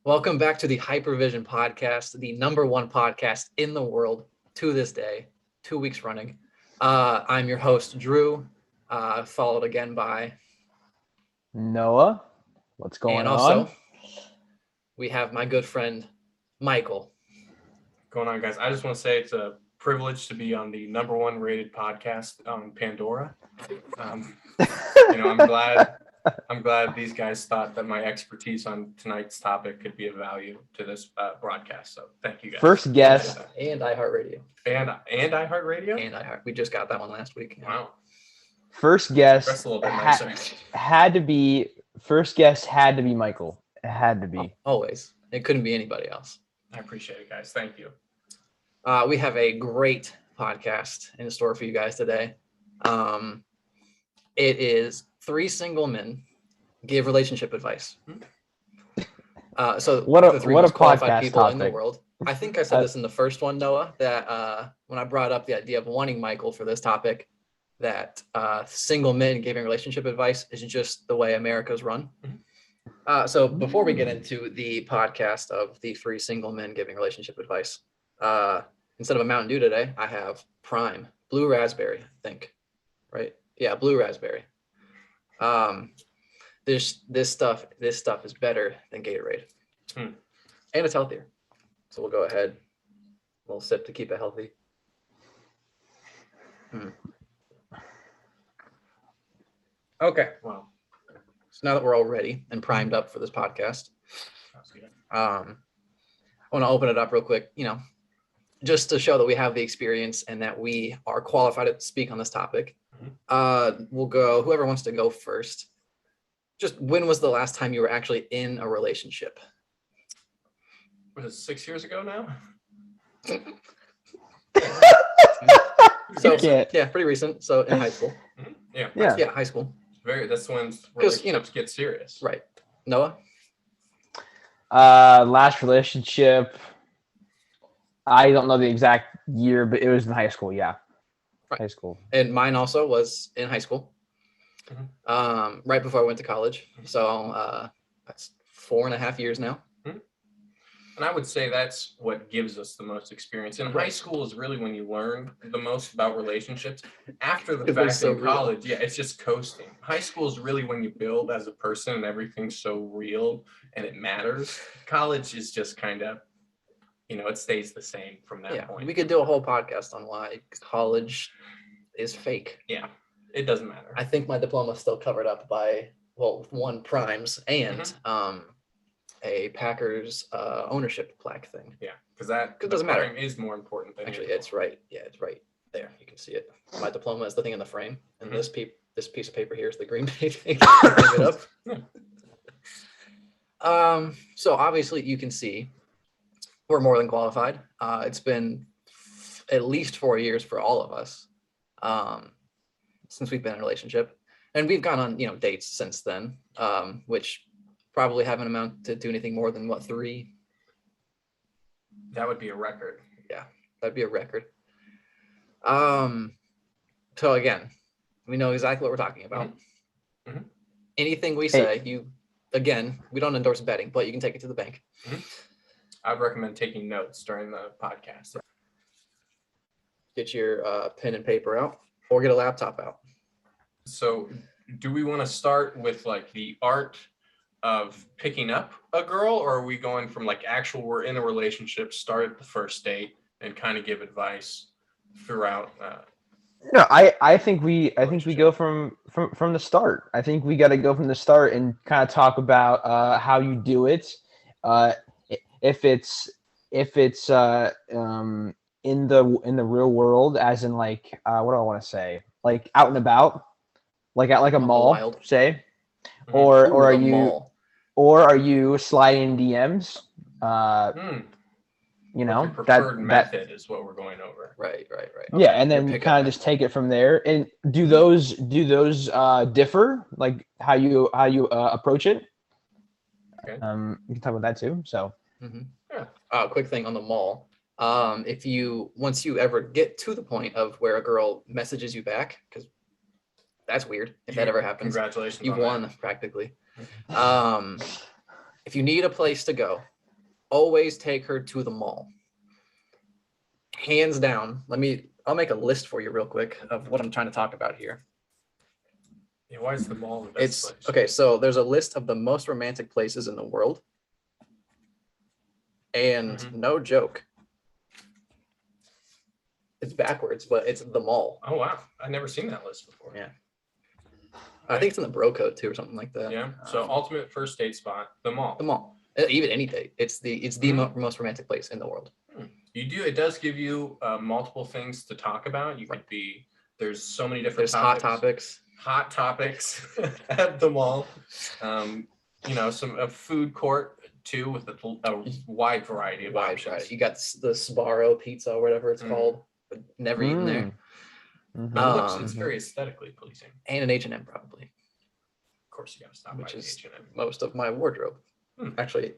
Welcome back to the Hypervision podcast, the number one podcast in the world to this day, 2 weeks running. I'm your host, Drew, followed again by Noah. What's going and also, on? we have my good friend, Michael. Going on, guys. I just want to say it's a privilege to be on the number one rated podcast on Pandora. I'm glad these guys thought that my expertise on tonight's topic could be of value to this broadcast. So thank you guys. First guest. And iHeartRadio. And iHeartRadio? And we just got that one last week. Wow. First guest That's a little bit nicer. had to be Michael. It had to be. Always. It couldn't be anybody else. I appreciate it, guys. Thank you. We have a great podcast in store for you guys today. It is 3 single men give relationship advice. So What a the 3 most qualified podcast people topic. in the world. I think I said this in the first one, Noah, that when I brought up the idea of wanting Michael for this topic, that single men giving relationship advice is just the way America's run. So before we get into the podcast of the 3 single men giving relationship advice, instead of a Mountain Dew today, I have Prime Blue Raspberry, I think, right? Yeah, Blue Raspberry. This stuff is better than Gatorade, and it's healthier. So we'll go ahead, a little sip to keep it healthy. Okay. Wow. So now that we're all ready and primed up for this podcast, I want to open it up real quick, just to show that we have the experience and that we are qualified to speak on this topic. We'll go, whoever wants to go first. Just when was the last time you were actually in a relationship? Was it 6 years ago now? So yeah, pretty recent. So in high school. Yeah. High school. That's when relationships get serious. Right. Noah? Last relationship. I don't know the exact year, but it was in high school. Yeah. Right. High school. And mine also was in high school. Right before I went to college. So that's 4.5 years now. And I would say that's what gives us the most experience. And high school is really when you learn the most about relationships. After the fact in college, it's just coasting. High school is really when you build as a person and everything's so real and it matters. College is just kind of, it stays the same from that point. We could do a whole podcast on why college is fake. Yeah, it doesn't matter. I think my diploma is still covered up by, one Primes and a Packers ownership plaque thing. Yeah, because that doesn't matter. Is more important than actually. It's right. Yeah, it's right there. You can see it. My diploma is the thing in the frame, and this piece of paper here is the Green Bay thing. It up. So obviously you can see we're more than qualified. It's been at least 4 years for all of us since we've been in a relationship, and we've gone on dates since then, which probably haven't amounted to anything more than 3. That would be a record. Yeah, that'd be a record. So again, we know exactly what we're talking about. Anything we say, we don't endorse betting, but you can take it to the bank. I'd recommend taking notes during the podcast. Get your pen and paper out, or get a laptop out. So do we want to start with the art of picking up a girl, or are we going from we're in a relationship, start at the first date and kind of give advice throughout? No, I think we go from the start. I think we got to go from the start and kind of talk about how you do it. If it's in the real world, as in what do I want to say? Out and about, at a mall, wild. Say, Or are you sliding DMs? Your preferred method is what we're going over. Right. Yeah, and then you kind of just take it from there. And do those differ, how you approach it? Okay. You can talk about that too. So. Quick thing on the mall. Once you ever get to the point of where a girl messages you back, because that's weird if that ever happens. Congratulations. You've won practically. If you need a place to go, always take her to the mall. Hands down. I'll make a list for you real quick of what I'm trying to talk about here. Yeah, why is the mall the best place? Okay, so there's a list of the most romantic places in the world. And no joke, it's backwards, but it's the mall. Oh, wow. I've never seen that list before. Yeah. I think it's in the bro code too, or something like that. Yeah. So ultimate first date spot, the mall. The mall. Even any date. It's the most romantic place in the world. It does give you multiple things to talk about. There's so many different topics. Hot topics at the mall. A food court too with a wide variety of options. You got the Sbarro pizza or whatever it's called, but never eaten there. But it's very aesthetically pleasing. And an H&M probably. Of course, you got to stop by H&M. Most of my wardrobe. Actually,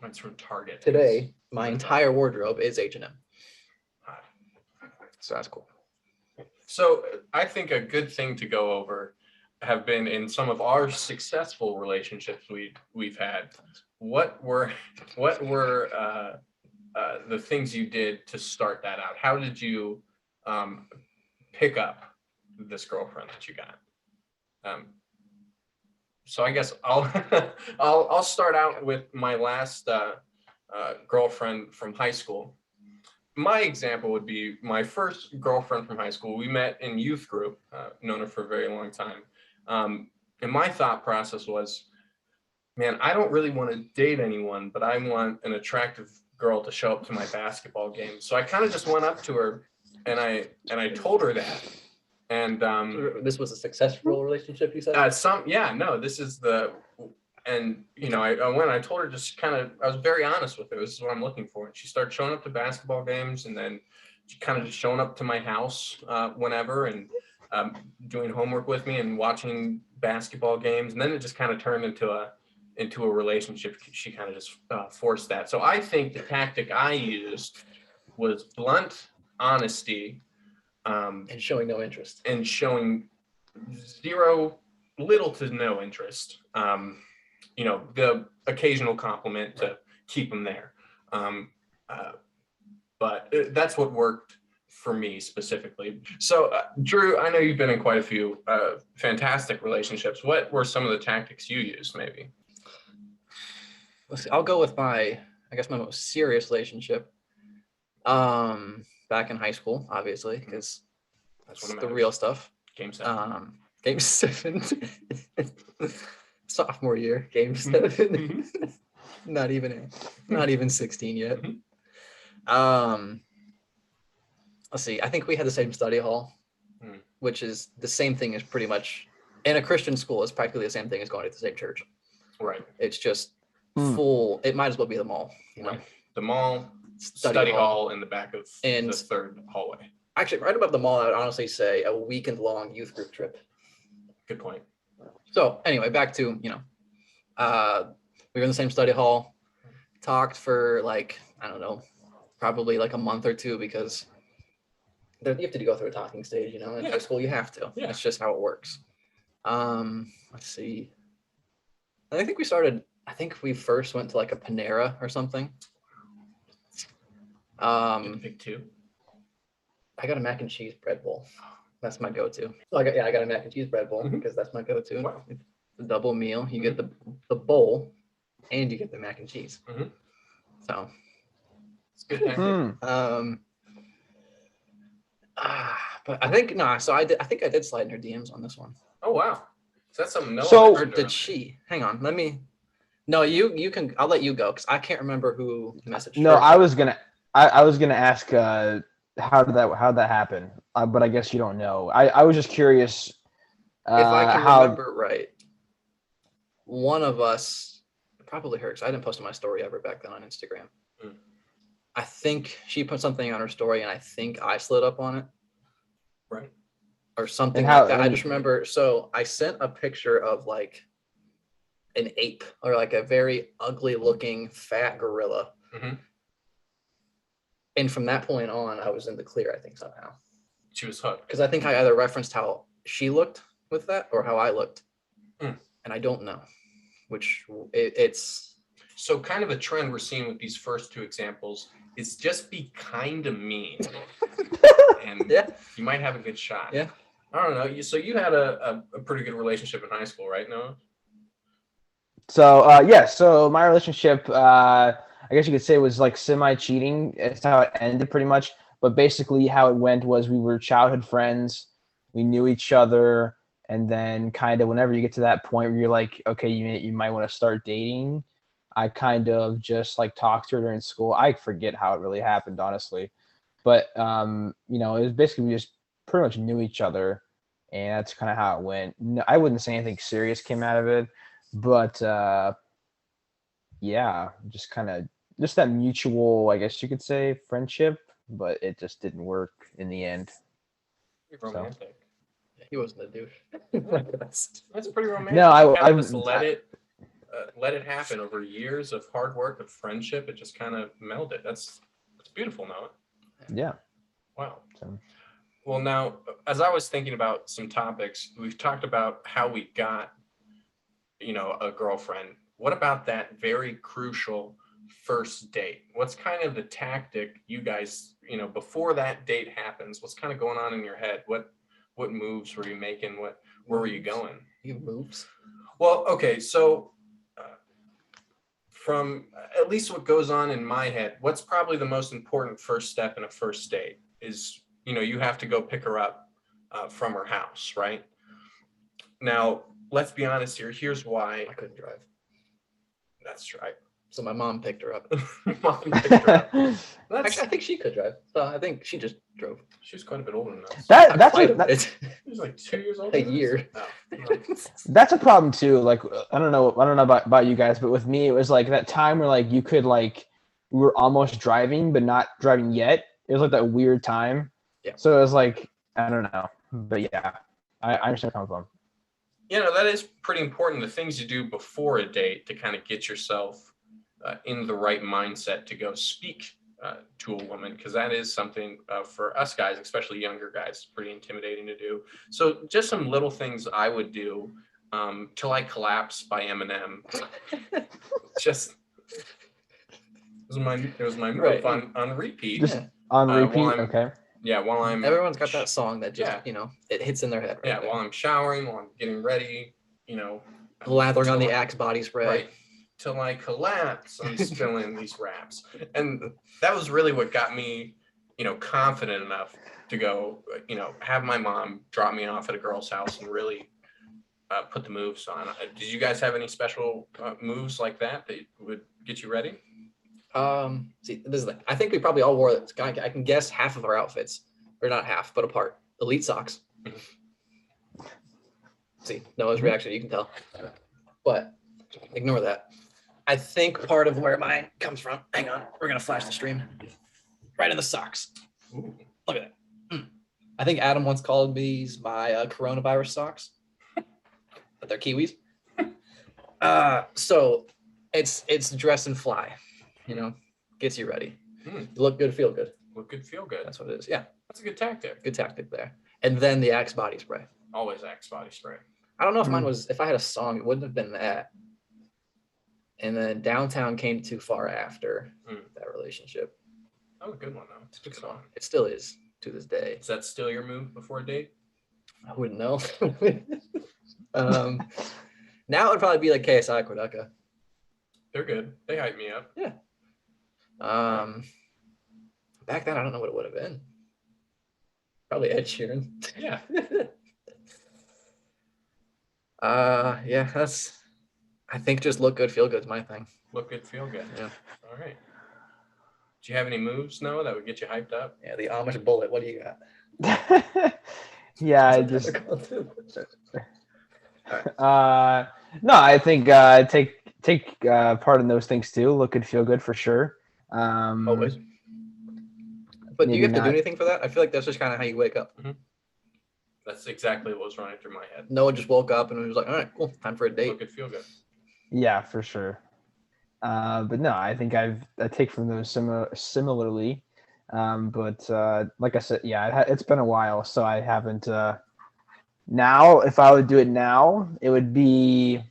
mine's from Target. Today, my entire wardrobe is H&M. So that's cool. So I think a good thing to go over have been in some of our successful relationships we've had. What were the things you did to start that out? How did you pick up this girlfriend that you got? So I guess I'll start out with my last girlfriend from high school. My example would be my first girlfriend from high school. We met in youth group, known her for a very long time. And my thought process was, man, I don't really want to date anyone, but I want an attractive girl to show up to my basketball game. So I kind of just went up to her and I told her that. And this was a successful relationship, you said? I told her I was very honest with her. This is what I'm looking for. And she started showing up to basketball games, and then she kind of just showing up to my house whenever, and doing homework with me and watching basketball games. And then it just kind of turned into a relationship. She kind of just forced that. So I think the tactic I used was blunt honesty. And showing no interest. And showing little to no interest. The occasional compliment to keep them there. But that's what worked for me specifically. So, Drew, I know you've been in quite a few fantastic relationships. What were some of the tactics you used, maybe? Let's see, I'll go with my most serious relationship. Back in high school, obviously, because that's the real stuff. Game 7. Game 7. Sophomore year, game 7. not even 16 yet. Let's see. I think we had the same study hall, which is the same thing as pretty much in a Christian school. It's practically the same thing as going to the same church. Right. It's just full. It might as well be the mall. Right. The mall, study hall in the back of the third hallway. Actually, right above the mall, I would honestly say a weekend-long youth group trip. Good point. So anyway, back to, we were in the same study hall, talked for probably a month or two, because you have to go through a talking stage, in high school, you have to. Yeah. That's just how it works. Let's see. I think we first went to a Panera or something. Did you pick 2? I got a mac and cheese bread bowl. That's my go-to. So I got a mac and cheese bread bowl because that's my go-to. Wow. It's a double meal. You get the bowl and you get the mac and cheese. So it's good. But I think I think I did slide in her DMs on this one. Oh wow. So that's something or did she? Hang on, let me. No, you can. I'll let you go because I can't remember who messaged. No, I was gonna ask how did that happen? But I guess you don't know. I was just curious. If I can remember right, one of us, probably her, because I didn't post my story ever back then on Instagram. I think she put something on her story, and I think I slid up on it. Right. Or something like that. I just remember. So I sent a picture of an ape or a very ugly looking fat gorilla. And from that point on, I was in the clear, I think, somehow. She was hooked. Because I think I either referenced how she looked with that or how I looked. And I don't know which it's. So kind of a trend we're seeing with these first two examples is just be kind of mean. And you might have a good shot. Yeah. I don't know. So you had a pretty good relationship in high school, right, Noah? So yeah, so my relationship, I guess you could say, was like semi-cheating. It's how it ended, pretty much. But basically, how it went was we were childhood friends. We knew each other, and then kind of whenever you get to that point where you're like, okay, you might want to start dating. I kind of just like talked to her during school. I forget how it really happened, honestly, but you know, it was basically we just pretty much knew each other, and that's kind of how it went. No, I wouldn't say anything serious came out of it, but yeah, just kind of just that mutual, I guess you could say, friendship, but it just didn't work in the end. Romantic. Yeah, he wasn't a douche. That's pretty romantic. No, I just let it happen over years of hard work, of friendship. It just kind of melded. It's beautiful, Noah. Yeah. Wow. So. Well, now, as I was thinking about some topics, we've talked about how we got, a girlfriend. What about that very crucial first date? What's kind of the tactic you guys, before that date happens? What's kind of going on in your head? What moves were you making? Where were you going? You moves. Well, okay, so from at least what goes on in my head, what's probably the most important first step in a first date is, you have to go pick her up from her house, right? Now, let's be honest here. Here's why. I couldn't drive. That's right. So my mom picked her up. Mom picked her up. Actually, I think she could drive. So I think she just drove. She was quite a bit older than us. She was like 2 years older. A year. Oh, no. That's a problem too. Like, I don't know about you guys, but with me, it was like that time where like you could like we were almost driving, but not driving yet. It was like that weird time. Yeah. So it was like, I don't know, but yeah, I understand where it comes from. That is pretty important. The things you do before a date to kind of get yourself in the right mindset to go speak to a woman, because that is something for us guys, especially younger guys, pretty intimidating to do. So just some little things I would do. Till I Collapse by Eminem. Just it was my move on repeat. Just on repeat, okay. Yeah, while I'm. Everyone's got that song that just it hits in their head. Right while I'm showering, while I'm getting ready, lathering on the Axe body spray. Right. Till I collapse, I'm spilling these raps, and that was really what got me, confident enough to go, have my mom drop me off at a girl's house and really put the moves on. Did you guys have any special moves like that would get you ready? See, this is I think we probably all wore it. I can guess half of our outfits, or not half, but a part. Elite socks. See, Noah's reaction, you can tell. But ignore that. I think part of where mine comes from, hang on, we're going to flash the stream. Right in the socks. Ooh, look at that. I think Adam once called these my coronavirus socks. But they're Kiwis. So it's dress and fly. Gets you ready. You look good, feel good. Look good, feel good. That's what it is. Yeah. That's a good tactic. Good tactic there. And then the Axe body spray. Always Axe body spray. I don't know if mine was, if I had a song, it wouldn't have been that. And then Downtown came too far after that relationship. That was a good one, though. It's a good song. It still is to this day. Is that still your move before a date? I wouldn't know. Now it would probably be like KSI Quedeca. They're good. They hype me up. Yeah. Back then, I don't know what it would have been. Probably Ed Sheeran. Yeah. Yeah, I think just look good, feel good is my thing. Look good, feel good. Yeah. All right. Do you have any moves, Noah, that would get you hyped up? Yeah, the Amish bullet. What do you got? Yeah, I just. No, I think take part in those things too. Look good, feel good for sure. Always. But do you have to do anything for that? I feel like that's just kind of how you wake up. Mm-hmm. That's exactly what was running through my head. Noah just woke up and was like, all right, cool, time for a date. Look good, feel good. Yeah, for sure. But no, I think I take from those similarly. But like I said, yeah, it's been a while, so I haven't. Now, if I would do it now, it would be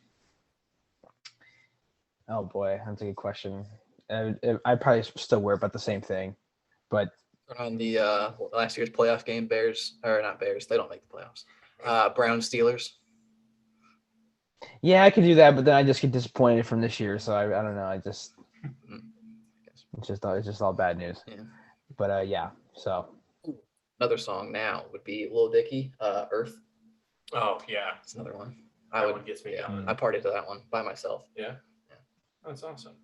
Oh boy, that's a good question. I probably still wear about the same thing, but On the last year's playoff game, Bears or not Bears, they don't make the playoffs. Browns Steelers. yeah, I could do that. But then I just get disappointed from this year, so I don't know. It's just all bad news. Yeah. But yeah, so Another song now would be Lil Dicky, Earth. Oh yeah, It's another one. that one gets me going. I partied to that one by myself. Yeah, that's awesome.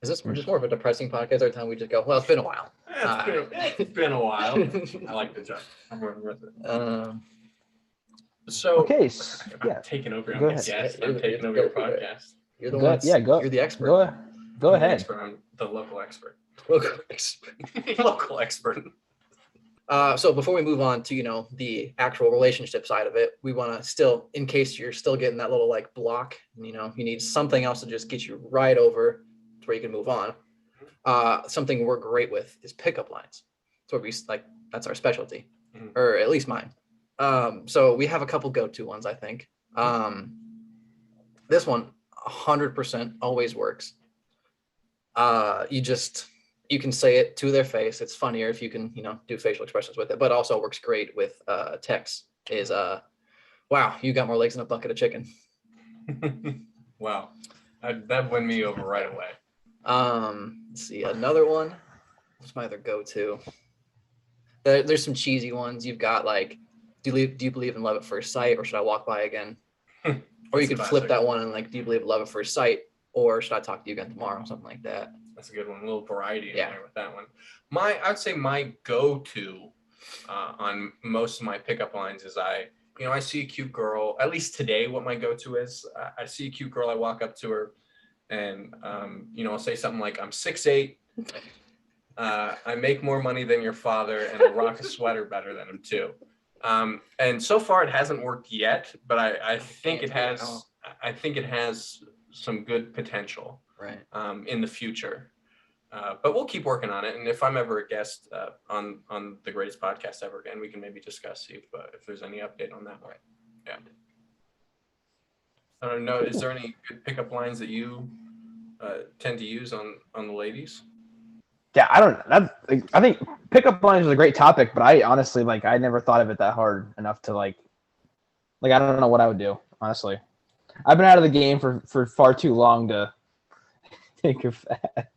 Is this just more of a depressing podcast every time we just go, well, it's been a while. It's been a while. I like the joke. I'm running with it. So okay, I'm taking over. Go I'm ahead. guest. I'm taking over your podcast. You're the one. Yeah, go. You're the expert. Go I'm the ahead. expert. I'm the local expert. Local expert. Local expert. So before we move on to, the actual relationship side of it, we want to still, in case you're still getting that little like block, you need something else to just get you right over to where you can move on. Something we're great with is pickup lines. So that's our specialty, or at least mine. So we have a couple go-to ones, I think. This one 100% always works. You can say it to their face. It's funnier if you can, do facial expressions with it, but also works great with text is, wow, you got more legs than a bucket of chicken. Wow. That won me over right away. Let's see, another one. What's my other go-to? There's some cheesy ones. You've got like, do you believe in love at first sight, or should I walk by again? Or you could flip that one and like, do you believe in love at first sight, or should I talk to you again tomorrow? Something like that. That's a good one. A little variety in there with that one. I'd say my go-to on most of my pickup lines is I see a cute girl. At least today, what my go-to is, I see a cute girl. I walk up to her, and I'll say something like, "I'm 6'8". I make more money than your father, and I rock a sweater better than him too. And so far, it hasn't worked yet, but I think it has. I think it has some good potential. Right. In the future. But we'll keep working on it. And if I'm ever a guest on the greatest podcast ever again, we can maybe discuss, see if there's any update on that one. Yeah. I don't know. Is there any good pickup lines that you tend to use on the ladies? Yeah, I think pickup lines is a great topic, but I honestly I never thought of it that hard enough to I don't know what I would do, honestly. I've been out of the game for far too long to think of that.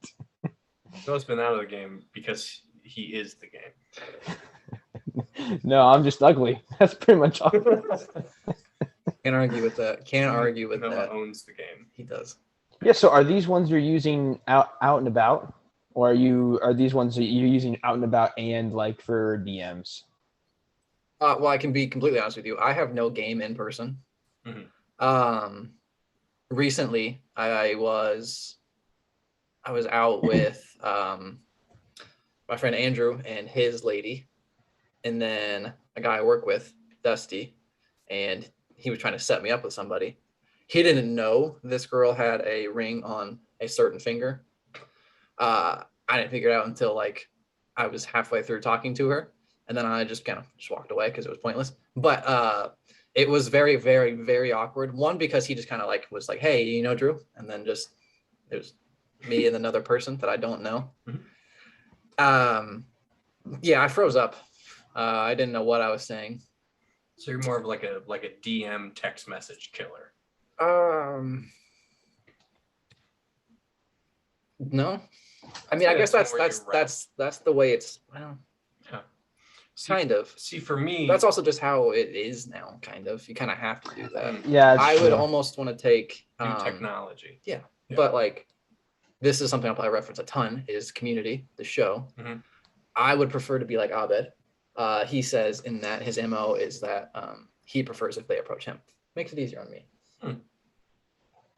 Noah's been out of the game because he is the game. No, I'm just ugly. That's pretty much all. Can't argue with that. Noah owns the game. He does. Yeah. So are these ones you're using out and about, or are these ones that you're using out and about and like for DMs? Well, I can be completely honest with you. I have no game in person. Mm-hmm. Recently, I was out with my friend Andrew and his lady, and then a guy I work with, Dusty, and he was trying to set me up with somebody. He didn't know this girl had a ring on a certain finger. I didn't figure it out until I was halfway through talking to her, and then I just kind of walked away because it was pointless. But it was very, very, very awkward. One, because he just kind of was like, "Hey, you know Drew," and then just it was me and another person that I don't know. Mm-hmm. Yeah, I froze up. I didn't know what I was saying. So you're more of like a DM text message killer. No. I mean, I guess that's the way it's. Well, yeah. Kind of. See, for me, that's also just how it is now. Kind of. You kind of have to do that. Yeah. I would almost want to take new technology. Yeah. But this is something I'll probably reference a ton. Is Community, the show. Mm-hmm. I would prefer to be like Abed. He says in that his MO is that he prefers if they approach him. Makes it easier on me.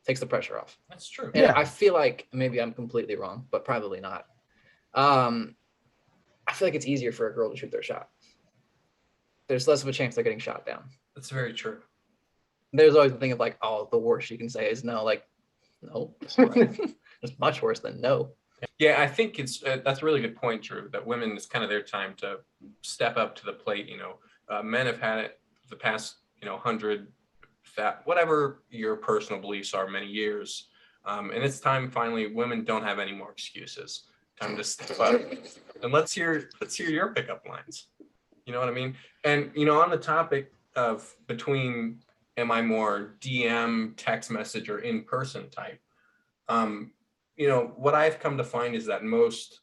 Takes the pressure off. That's true. And I feel like maybe I'm completely wrong, but probably not. I feel like it's easier for a girl to shoot their shot. There's less of a chance they're getting shot down. That's very true. There's always the thing of the worst you can say is no. No. It's much worse than no. Yeah, I think that's a really good point, Drew, that women, is kind of their time to step up to the plate. Men have had it the past, 100 whatever your personal beliefs are, many years. And it's time finally, women don't have any more excuses. Time to step up. And let's hear your pickup lines. You know what I mean? And, on the topic of between, am I more DM, text message, or in-person type? What I've come to find is that most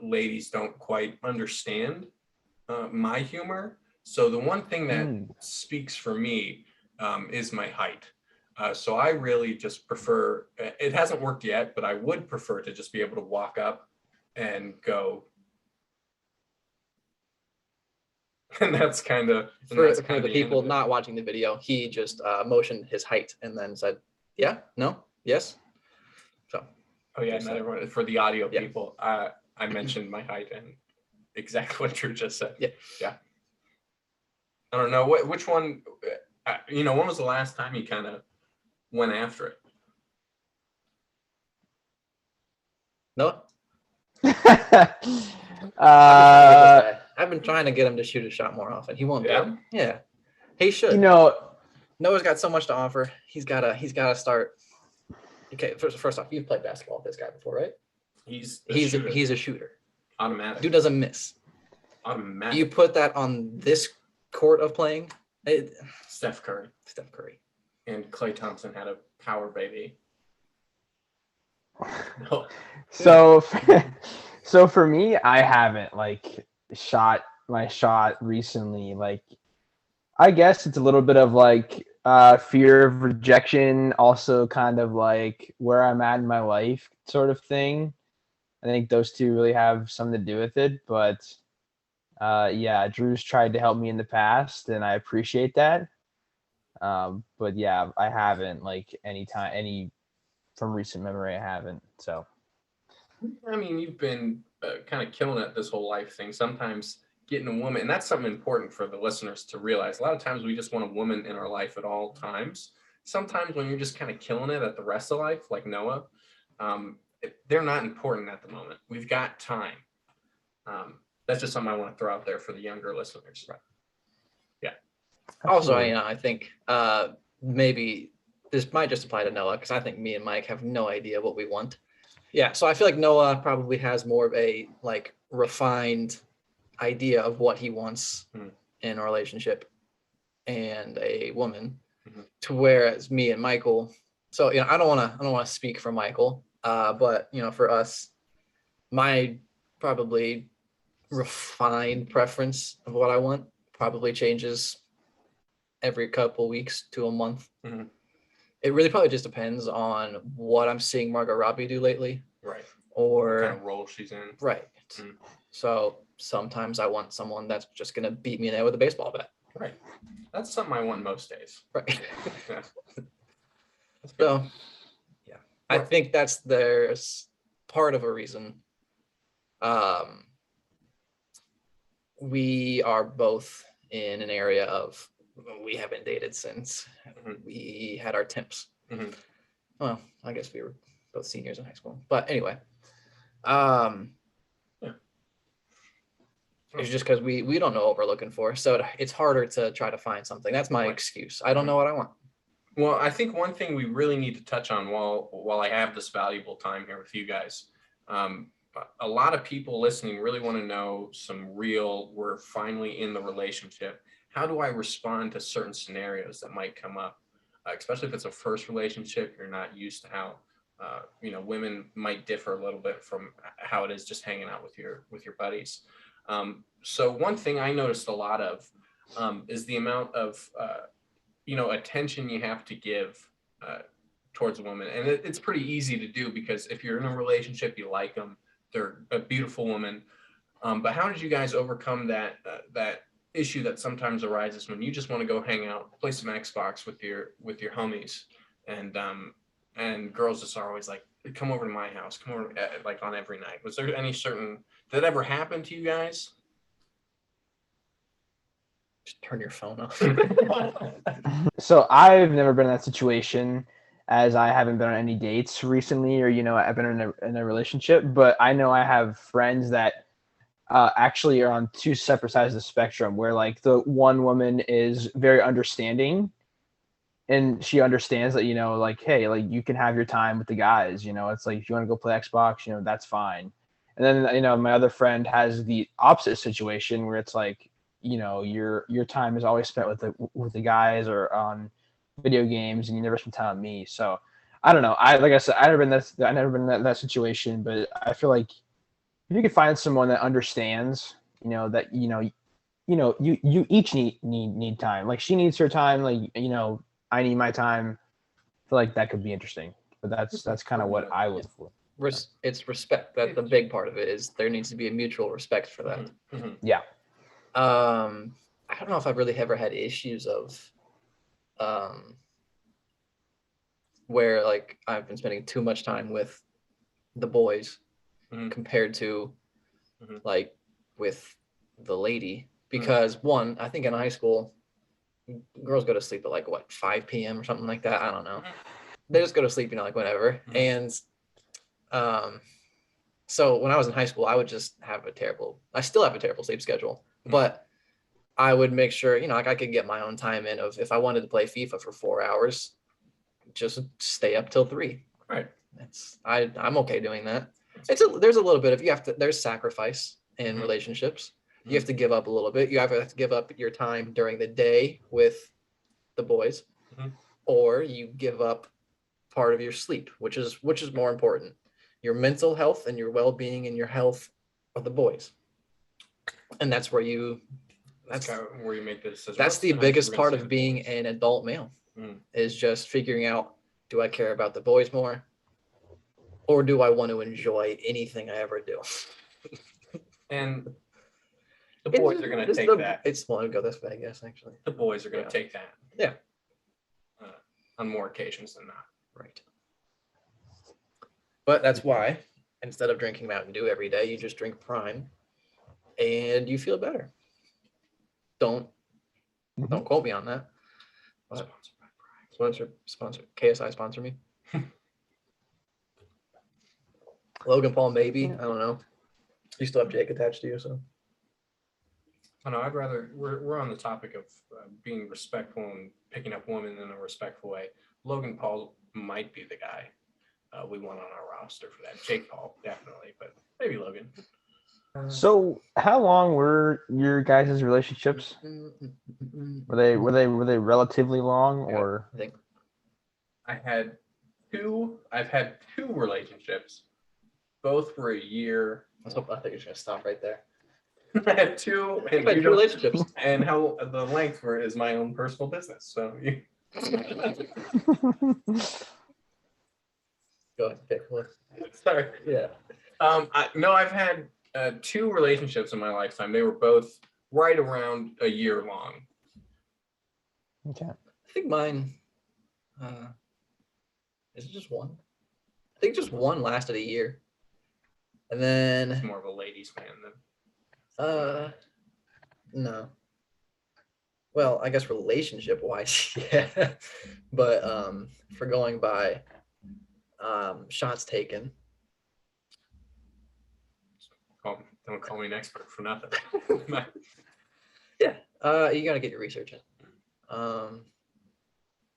ladies don't quite understand my humor. So the one thing that speaks for me is my height. So I really just prefer, it hasn't worked yet, but I would prefer to just be able to walk up and go. And that's kind of for the people not watching the video. He just motioned his height and then said, "Yeah, no, yes." So. Oh yeah, not everyone. For the audio people, I mentioned my height and exactly what Drew just said. Yeah. I don't know which one. When was the last time you kind of went after it? No. I've been trying to get him to shoot a shot more often. He won't do it. Yeah, he should. Noah's got so much to offer. He's gotta start. Okay, first off, you've played basketball with this guy before, right? He's a shooter. Automatic. Dude doesn't miss. Automatic. You put that on this court of playing. Steph Curry. And Klay Thompson had a power baby. No. So for me, I haven't shot my shot recently. I guess it's a little bit of fear of rejection, also kind of where I'm at in my life sort of thing. I think those two really have something to do with it. But Drew's tried to help me in the past, and I appreciate that. But yeah, I haven't any from recent memory. I haven't. So. I mean, you've been kind of killing it this whole life thing. Sometimes getting a woman, and that's something important for the listeners to realize. A lot of times we just want a woman in our life at all times. Sometimes when you're just kind of killing it at the rest of life, like Noah, they're not important at the moment. We've got time. That's just something I want to throw out there for the younger listeners. Right. Yeah. Also, I think maybe this might just apply to Noah, because I think me and Mike have no idea what we want. Yeah, so I feel like Noah probably has more of a refined idea of what he wants in a relationship and a woman, to whereas me and Michael. So I don't want to speak for Michael, but for us, my probably refined preference of what I want probably changes every couple weeks to a month. Mm-hmm. It really probably just depends on what I'm seeing Margot Robbie do lately. Right. Or what kind of role she's in. Right. So sometimes I want someone that's just going to beat me in the head with a baseball bat. Right. That's something I want most days. Right. So, yeah. I think there's part of a reason. We are both in an area of, we haven't dated since we had our temps. Well, I guess we were both seniors in high school, but anyway, it's just because we don't know what we're looking for, so it's harder to try to find something. That's my excuse. I don't know what I want. Well, I think one thing we really need to touch on while I have this valuable time here with you guys, a lot of people listening really want to know we're finally in the relationship. How do I respond to certain scenarios that might come up, especially if it's a first relationship? You're not used to how, women might differ a little bit from how it is just hanging out with your buddies. So one thing I noticed a lot of is the amount of, attention you have to give towards a woman. And it's pretty easy to do, because if you're in a relationship, you like them, they're a beautiful woman. But how did you guys overcome that issue that sometimes arises when you just want to go hang out, play some Xbox with your homies, and girls just are always like, come over to my house, come over on every night? Was there any did that ever happen to you guys? Just turn your phone off. So I've never been in that situation, as I haven't been on any dates recently, or I've been in a relationship. But I know I have friends that actually are on two separate sides of the spectrum, where the one woman is very understanding, and she understands that, like, hey, like you can have your time with the guys, it's like if you want to go play Xbox, that's fine. And then, my other friend has the opposite situation where it's like, your time is always spent with the guys or on video games, and you never spend time with me. So I don't know. Like I said, I never been in that situation, but I feel like if you could find someone that understands, that you each need time. Like she needs her time, like I need my time. I feel like that could be interesting. But that's kind of what I would for. It's respect. That's the big part of it, is there needs to be a mutual respect for that. Mm-hmm. Yeah. I don't know if I've really ever had issues of where like I've been spending too much time with the boys compared to like with the lady, because one, I think in high school girls go to sleep at like 5 p.m. or something like that. I don't know. They just go to sleep, like whenever. And so when I was in high school, I would just have I still have a terrible sleep schedule, but I would make sure, like I could get my own time in of, if I wanted to play FIFA for 4 hours, just stay up till 3. Right. I'm okay doing that. There's a little bit of, there's sacrifice in relationships. You have to give up a little bit. You have to give up your time during the day with the boys, or you give up part of your sleep, which is more important, your mental health and your well-being and your health of the boys. And that's where that's kind of where you make the decision. That's the biggest part of being an adult male, is just figuring out, do I care about the boys more, or do I want to enjoy anything I ever do? And the boys are going to take that. It's want to go this way, I guess, actually. The boys are going to take that. Yeah. On more occasions than not. Right. But that's why, instead of drinking Mountain Dew every day, you just drink Prime, and you feel better. Don't quote me on that. But sponsor KSI sponsor me. Logan Paul, maybe. I don't know. You still have Jake attached to you, so. I know. I'd rather. We're on the topic of being respectful and picking up women in a respectful way. Logan Paul might be the guy we want on our roster for that. Jake Paul, definitely, but maybe Logan. So, how long were your guys' relationships? Were they relatively long, or? I think I've had two relationships. Both were a year. I think you're just gonna stop right there. I had two relationships, and how the length is my own personal business. So you. Go ahead, pick one. Sorry. Yeah. I've had 2 relationships in my lifetime. They were both right around a year long. Okay. I think mine. Is it just one? I think just one lasted a year, and then. It's more of a ladies' man than. No. Well, I guess relationship wise, yeah. But for going by shots taken. Don't call me an expert for nothing. Yeah. You gotta get your research in.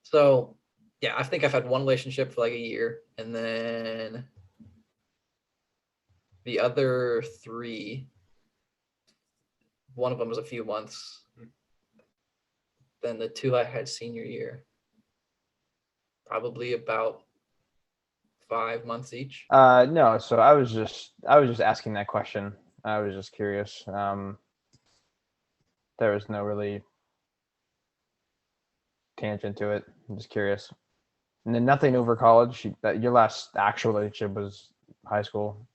So yeah, I think I've had one relationship for like a year, and then the other 3, one of them was a few months. Then the 2 I had senior year, probably about 5 months each. No. So I was just asking that question. I was just curious. There was no really tangent to it. I'm just curious. And then nothing over college. Your last actual relationship was high school.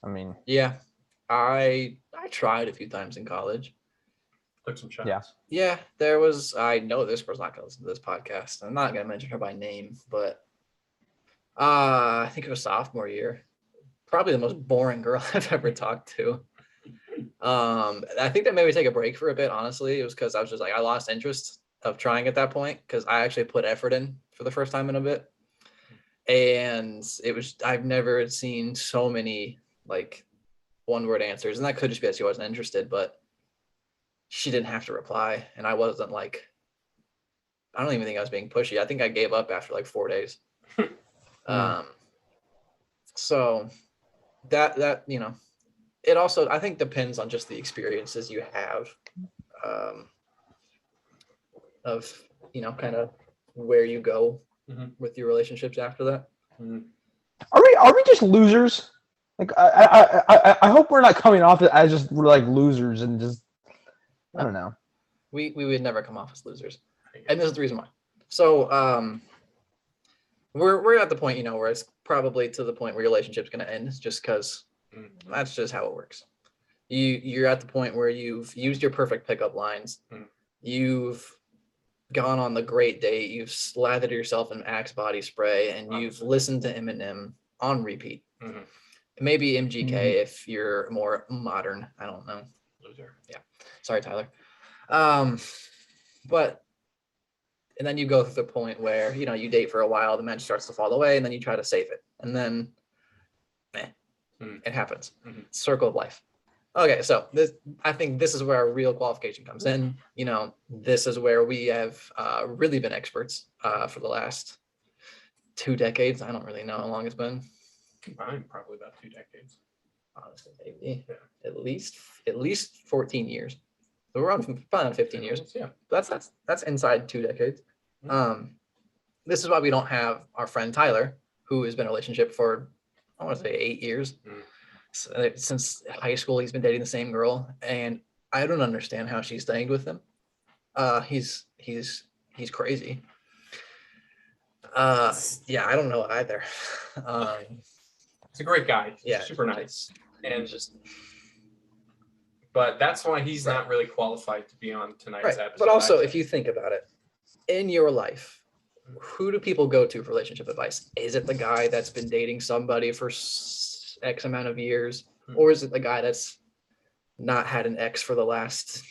I mean. Yeah, I tried a few times in college. Took some shots. Yeah. Yeah, there was. I know this person's not gonna listen to this podcast. I'm not gonna mention her by name, but I think it was sophomore year. Probably the most boring girl I've ever talked to. I think that made me take a break for a bit. Honestly, it was because I was just like, I lost interest of trying at that point, because I actually put effort in for the first time in a bit, and I've never seen so many like one-word answers, and that could just be that she wasn't interested, but she didn't have to reply, and I wasn't like I don't even think I was being pushy. I think I gave up after like 4 days. So that you know, it also I think depends on just the experiences you have, of kind of where you go with your relationships after that. Are we just losers? Like I hope we're not coming off as just we're like losers and just I don't know. We would never come off as losers, and this is the reason why. So we're at the point where it's probably to the point where your relationship's going to end, just because that's just how it works. You're at the point where you've used your perfect pickup lines, you've gone on the great date, you've slathered yourself in Axe body spray, and you've listened to Eminem on repeat. Maybe MGK if you're more modern. I don't know. Loser. Yeah. Sorry, Tyler. But and then you go through the point where you date for a while, the match starts to fall away, and then you try to save it, and then it happens. Circle of life. Okay, so I think this is where our real qualification comes in. This is where we have really been experts for the last 2 decades. I don't really know how long it's been. Combined, probably about 2 decades. Honestly, maybe at least 14 years. So we're probably on 15 years. Yeah, that's inside 2 decades. This is why we don't have our friend Tyler, who has been in a relationship for I want to say 8 years. Since high school, he's been dating the same girl, and I don't understand how she's staying with him. He's crazy. Yeah, I don't know either. He's a great guy. Yeah, super nice, and but that's why he's not really qualified to be on tonight's episode. But also, if you think about it, in your life, who do people go to for relationship advice? Is it the guy that's been dating somebody for X amount of years, or is it the guy that's not had an ex for the last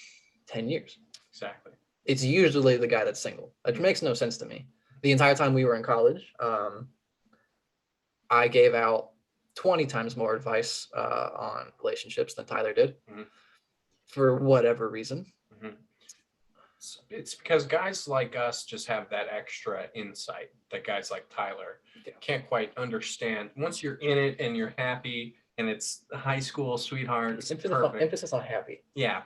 10 years? Exactly. It's usually the guy that's single. It makes no sense to me. The entire time we were in college, I gave out 20 times more advice on relationships than Tyler did, for whatever reason. It's because guys like us just have that extra insight that guys like Tyler can't quite understand. Once you're in it and you're happy and it's high school sweethearts, emphasis on happy. Yeah.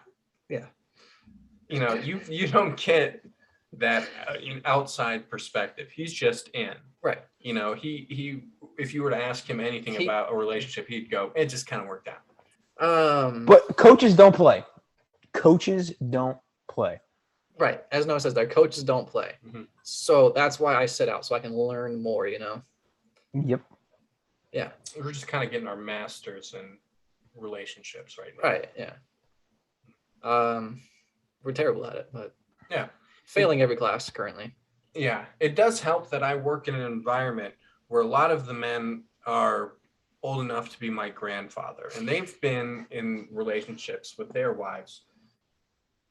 You don't get that outside perspective. He's just in. Right. He if you were to ask him anything about a relationship, he'd go, it just kind of worked out. But coaches don't play. Coaches don't play. Right. As Noah says, their coaches don't play. So that's why I sit out, so I can learn more, Yep. Yeah. We're just kind of getting our masters in relationships right now. Right. Yeah. We're terrible at it, but yeah. Failing every class currently. Yeah. It does help that I work in an environment where a lot of the men are old enough to be my grandfather, and they've been in relationships with their wives.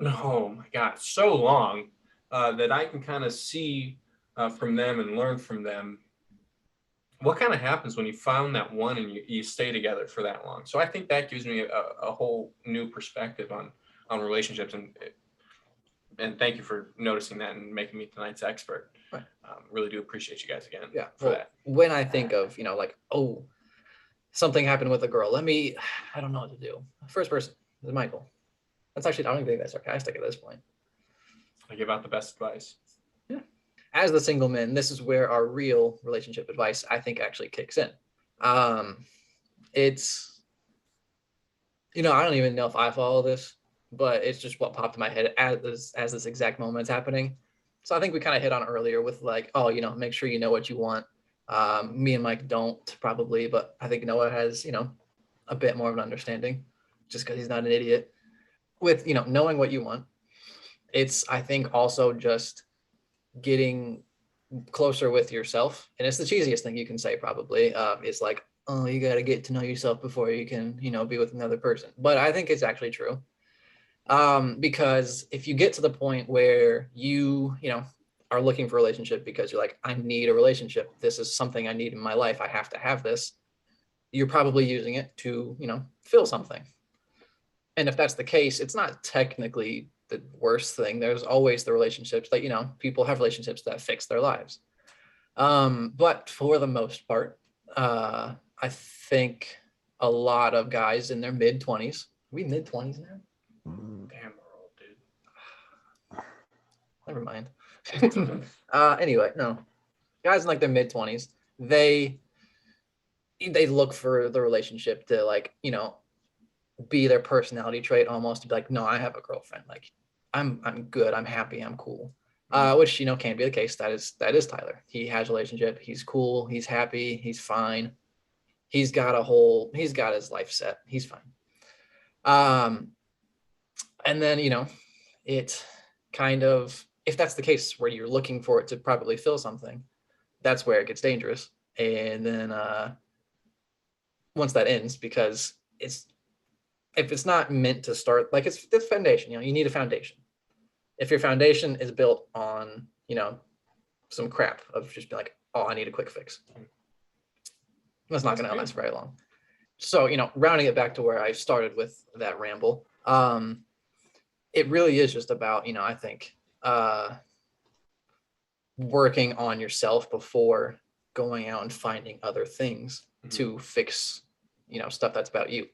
Oh my God, so long that I can kind of see from them and learn from them what kind of happens when you found that one and you stay together for that long. So I think that gives me a whole new perspective on relationships, and thank you for noticing that and making me tonight's expert. Right. Really do appreciate you guys again. Yeah. For that. When I think of something happened with a girl, I don't know what to do. First person is Michael. That's actually, I don't even think that's sarcastic at this point. I give out the best advice. Yeah. As the single men, this is where our real relationship advice, I think, actually kicks in. It's, I don't even know if I follow this, but it's just what popped in my head as this exact moment is happening. So I think we kind of hit on it earlier with make sure you know what you want. Me and Mike don't probably, but I think Noah has, a bit more of an understanding just because he's not an idiot. With knowing what you want, it's I think also just getting closer with yourself, and it's the cheesiest thing you can say probably. It's like, oh, you got to get to know yourself before you can be with another person, but I think it's actually true, because if you get to the point where you are looking for a relationship because you're like, I need a relationship, this is something I need in my life, I have to have this, you're probably using it to fill something. And if that's the case, it's not technically the worst thing. There's always the relationships that, people have relationships that fix their lives. But for the most part, I think a lot of guys in their mid-20s, we mid-20s now? Damn, we're old, dude. Never mind. Anyway, no. Guys in like their mid-20s, they look for the relationship to like, be their personality trait almost, to be like, no, I have a girlfriend. Like, I'm good. I'm happy. I'm cool. Which, can be the case. That is Tyler. He has a relationship. He's cool. He's happy. He's fine. He's got his life set. He's fine. And then, it kind of, if that's the case where you're looking for it to probably fill something, that's where it gets dangerous. And then once that ends, because if it's not meant to start, like it's foundation, you need a foundation. If your foundation is built on, some crap of just being like, oh, I need a quick fix, that's not going to last very long. So, rounding it back to where I started with that ramble, it really is just about, I think, working on yourself before going out and finding other things to fix, stuff that's about you.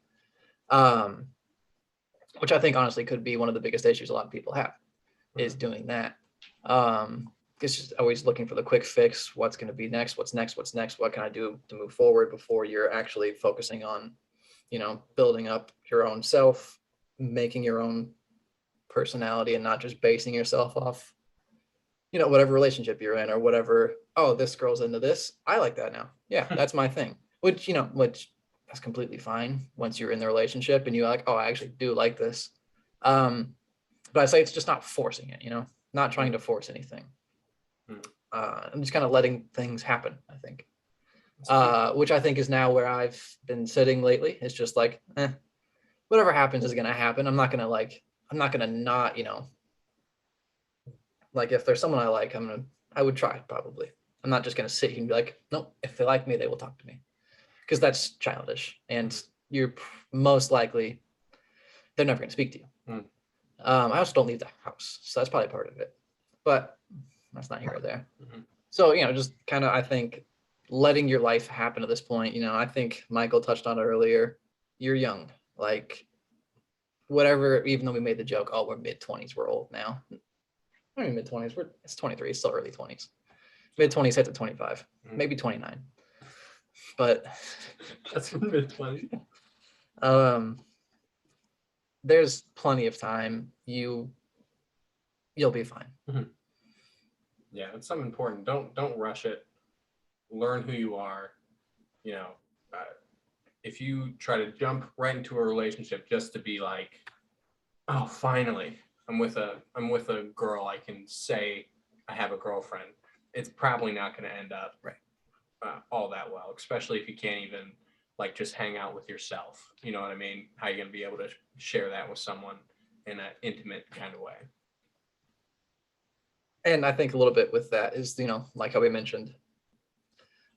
Which I think honestly could be one of the biggest issues a lot of people have, is doing that. It's just always looking for the quick fix. What's going to be next? What's next? What can I do to move forward, before you're actually focusing on, building up your own self, making your own personality, and not just basing yourself off, whatever relationship you're in or whatever. Oh, this girl's into this. I like that now. Yeah, that's my thing. Which that's completely fine once you're in the relationship and you're like, oh, I actually do like this. But I say it's just not forcing it, not trying to force anything. I'm just kind of letting things happen, I think. Which I think is now where I've been sitting lately. It's just like, whatever happens is going to happen. I'm not going to not, like if there's someone I like, I would try probably. I'm not just going to sit here and be like, nope, if they like me, they will talk to me. Because that's childish, and you're most likely, they're never going to speak to you. I also don't leave the house, so that's probably part of it. But that's not here or there. So, just kind of, I think, letting your life happen at this point. I think Michael touched on it earlier. You're young. Like, whatever, even though we made the joke, oh, we're mid-20s, we're old now. I mean, mid-20s, it's 23, it's still early 20s. Mid-20s hit to 25, maybe 29. But that's mid-20s. There's plenty of time. You'll be fine. Yeah, it's something important. Don't rush it. Learn who you are. If you try to jump right into a relationship just to be like, oh, finally, I'm with a girl, I can say I have a girlfriend, it's probably not going to end up all that well, especially if you can't even like just hang out with yourself. You know what I mean? How are you going to be able to share that with someone in an intimate kind of way? And I think a little bit with that is, like how we mentioned,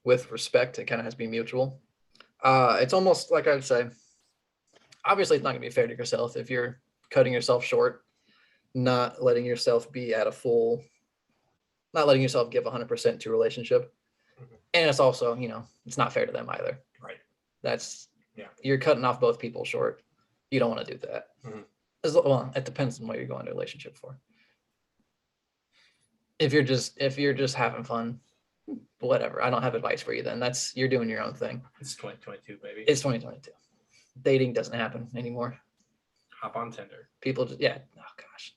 with respect, it kind of has to be mutual. It's almost like I'd say, obviously it's not going to be fair to yourself if you're cutting yourself short, not letting yourself be at a full, not letting yourself give 100% to a relationship. And it's also, it's not fair to them either. Right. You're cutting off both people short. You don't want to do that. Well, it depends on what you're going to a relationship for. If you're just having fun, whatever. I don't have advice for you then. You're doing your own thing. It's 2022, baby. It's 2022. Dating doesn't happen anymore. Hop on Tinder. People just, oh gosh.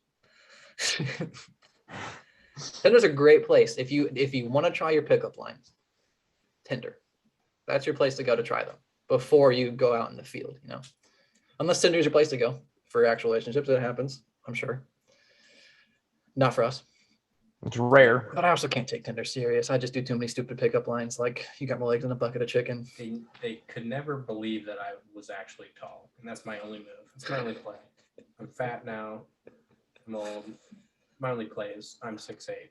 Tinder's a great place. If you want to try your pickup lines, Tinder. That's your place to go to try them before you go out in the field, Unless Tinder's your place to go for actual relationships, it happens, I'm sure. Not for us. It's rare. But I also can't take Tinder serious. I just do too many stupid pickup lines like, you got my legs in a bucket of chicken. They could never believe that I was actually tall. And that's my only move. It's my only play. I'm fat now. I'm old. My only play is I'm 6'8".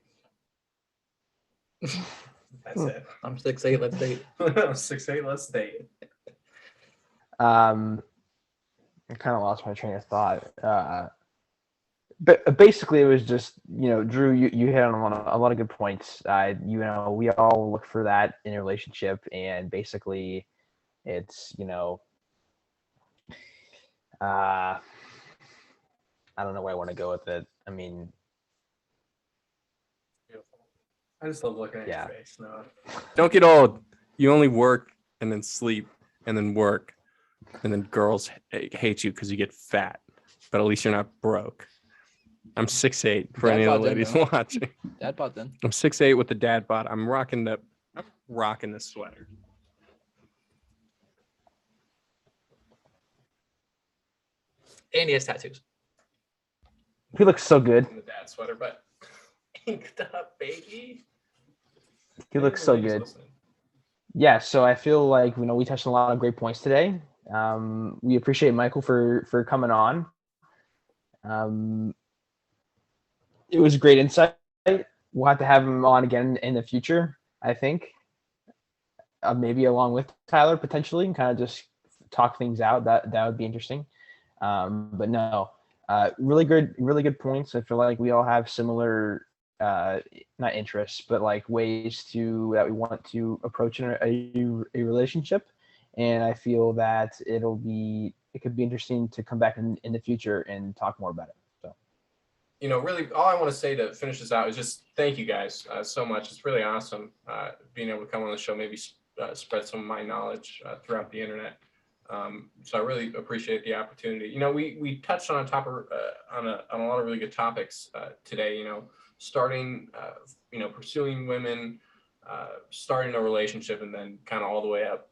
That's it. I'm 6'8", let's date. I'm 6'8", let's date. I kind of lost my train of thought. But basically, it was just, Drew, you hit on a lot of good points. We all look for that in a relationship, and basically, it's I don't know where I want to go with it. I mean, Beautiful. I just love looking at Yeah. your face. No. Don't get old. You only work and then sleep and then work, and then girls hate you because you get fat. But at least you're not broke. I'm 6'8" for Dad any of the bod then, ladies though. watching. Dad bod then. I'm 6'8" with the dad bod. I'm rocking this sweater. And he has tattoos. he looks so good. In the dad sweater, but inked up, baby. He looks so Ladies good. listening. Yeah, so I feel like we touched on a lot of great points today. We appreciate Michael for coming on. It was great insight. We'll have to have him on again in the future, I think. Maybe along with Tyler potentially, and kind of just talk things out. That would be interesting. But no, really good points. I feel like we all have similar, not interests, but like ways that we want to approach a relationship. And I feel that it could be interesting to come back in the future and talk more about it. So, Really, all I want to say to finish this out is just thank you guys so much. It's really awesome being able to come on the show, maybe spread some of my knowledge throughout the internet. So I really appreciate the opportunity. We touched on on a lot of really good topics today. Starting, pursuing women, starting a relationship, and then kind of all the way up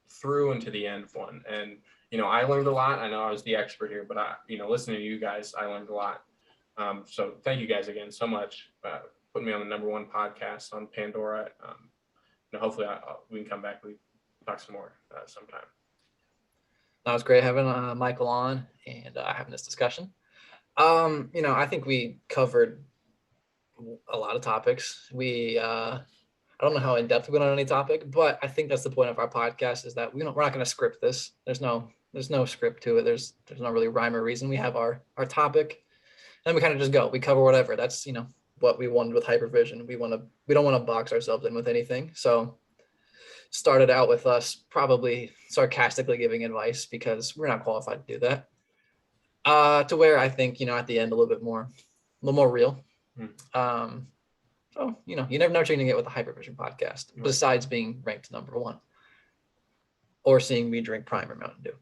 through into the end of one. And I learned a lot. I know I was the expert here, but listening to you guys, I learned a lot. So thank you guys again so much. Putting me on the #1 podcast on Pandora. Hopefully we can come back. We talk some more sometime. That was great having Michael on and having this discussion. I think we covered a lot of topics. I don't know how in depth we went on any topic, but I think that's the point of our podcast is that we're not going to script this. There's no script to it. There's no really rhyme or reason. We have our topic, and we kind of just go. We cover whatever. That's what we wanted with Hypervision. We don't want to box ourselves in with anything. So started out with us probably sarcastically giving advice because we're not qualified to do that. To where I think at the end a little more real. So you never know what you're gonna get with the Hypervision podcast, Right. Besides being ranked #1, or seeing me drink Prime or Mountain Dew,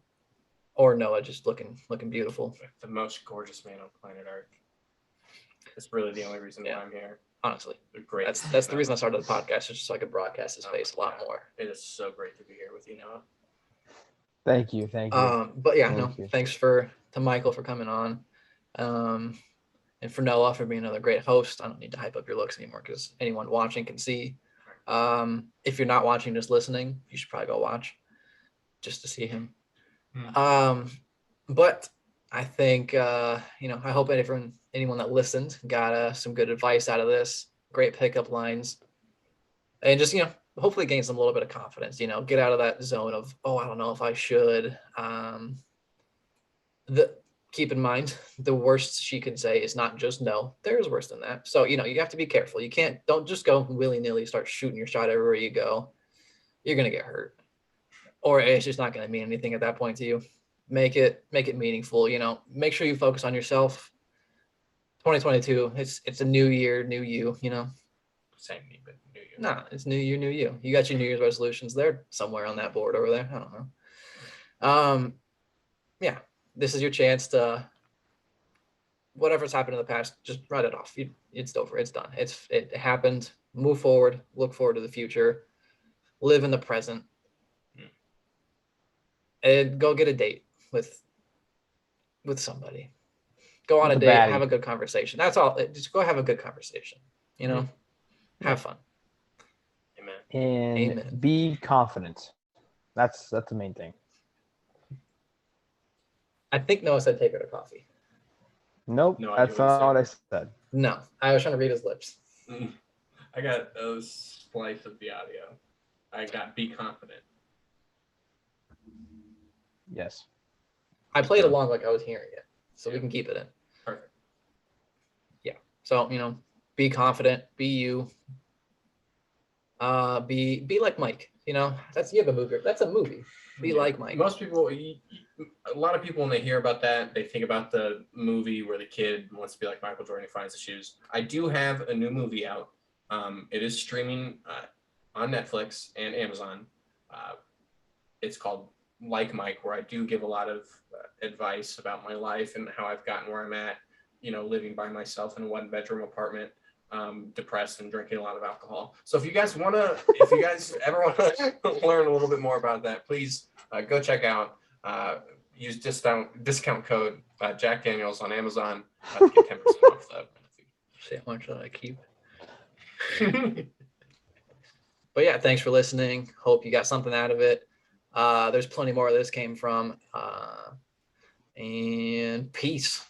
or Noah just looking beautiful. The most gorgeous man on planet Earth. That's really the only reason why I'm here. Honestly, Great. that's the reason I started the podcast, just so I could broadcast his face a lot more. It is so great to be here with you, Noah. thank you. But yeah, Thank you. thanks to Michael for coming on, and for Noah for being another great host. I don't need to hype up your looks anymore because anyone watching can see. If you're not watching, just listening, you should probably go watch just to see him. But I think I hope anyone that listened got some good advice out of this. Great pickup lines, and just hopefully gain some little bit of confidence. Get out of that zone of I don't know if I should. Keep in mind, the worst she could say is not just no. There's worse than that. So you have to be careful. Don't just go willy-nilly, start shooting your shot everywhere you go. You're gonna get hurt, or it's just not gonna mean anything at that point to you. Make it meaningful. Make sure you focus on yourself. 2022, it's a new year, new you. Same me, but new you. Nah, it's new year, new you. You got your New Year's resolutions. They're somewhere on that board over there. I don't know. Yeah, this is your chance to. Whatever's happened in the past, just write it off. It's over. It's done. It happened. Move forward. Look forward to the future. Live in the present. And go get a date with somebody. Go on a date. Have a good conversation. That's all. Just go have a good conversation. Have fun. Amen. And Amen. Be confident. That's the main thing. I think Noah said take her to coffee. Nope, No, that's not what I said. No, I was trying to read his lips. I got a splice of the audio. I got be confident. Yes. I played along like I was hearing it, so we can keep it in. Perfect. So, be confident, be you, be like Mike, you have a movie. That's a movie. Be like Mike. Most people, a lot of people, when they hear about that, they think about the movie where the kid wants to be like Michael Jordan, he finds the shoes. I do have a new movie out. It is streaming on Netflix and Amazon. It's called Like Mike, where I do give a lot of advice about my life and how I've gotten where I'm at, living by myself in a 1-bedroom apartment, depressed and drinking a lot of alcohol. So if you guys ever want to learn a little bit more about that, please go check out, use discount code Jack Daniels on Amazon to get 10% off the movie. See how much that I keep. But yeah, thanks for listening. Hope you got something out of it. There's plenty more where this came from. And peace.